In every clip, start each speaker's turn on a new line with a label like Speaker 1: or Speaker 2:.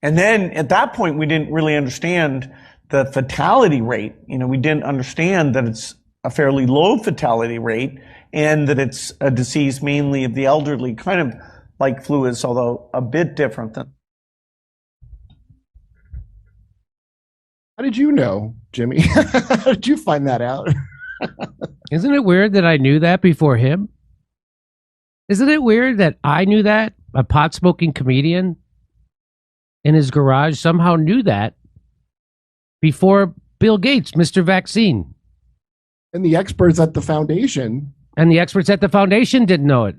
Speaker 1: And then at that point, we didn't really understand the fatality rate. We didn't understand that it's a fairly low fatality rate and that it's a disease mainly of the elderly, kind of like flu is, although a bit different than.
Speaker 2: How did you know, Jimmy? How did you find that out?
Speaker 3: Isn't it weird that I knew that before him? Isn't it weird that I knew that? A pot-smoking comedian in his garage somehow knew that before Bill Gates, Mr. Vaccine.
Speaker 2: And the experts at the foundation.
Speaker 3: And the experts at the foundation didn't know it.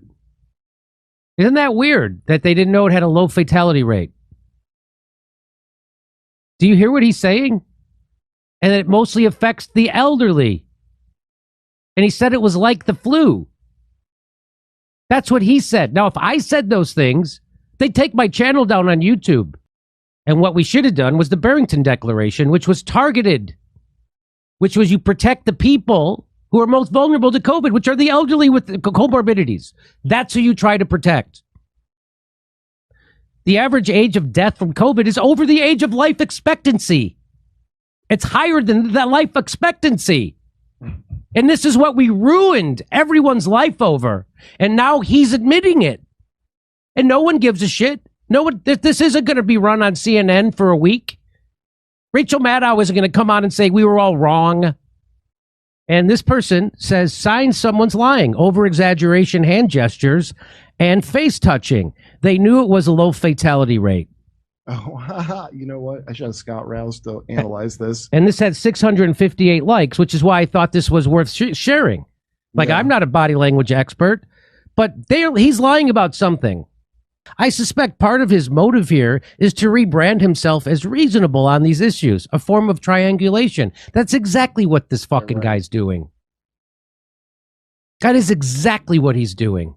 Speaker 3: Isn't that weird that they didn't know it had a low fatality rate? Do you hear what he's saying? And it mostly affects the elderly. And he said it was like the flu. That's what he said. Now, if I said those things, they'd take my channel down on YouTube. And what we should have done was the Barrington Declaration, which was targeted, which was you protect the people who are most vulnerable to COVID, which are the elderly with comorbidities. That's who you try to protect. The average age of death from COVID is over the age of life expectancy. It's higher than that life expectancy. And this is what we ruined everyone's life over. And now he's admitting it. And no one gives a shit. No one, this isn't going to be run on CNN for a week. Rachel Maddow isn't going to come on and say we were all wrong. And this person says signs someone's lying, over-exaggeration hand gestures, and face touching. They knew it was a low fatality rate.
Speaker 2: Oh, you know what? I should have Scott Rouse to analyze this.
Speaker 3: And this had 658 likes, which is why I thought this was worth sharing. Like, yeah. I'm not a body language expert, but he's lying about something. I suspect part of his motive here is to rebrand himself as reasonable on these issues, a form of triangulation. That's exactly what this fucking guy's doing. That is exactly what he's doing.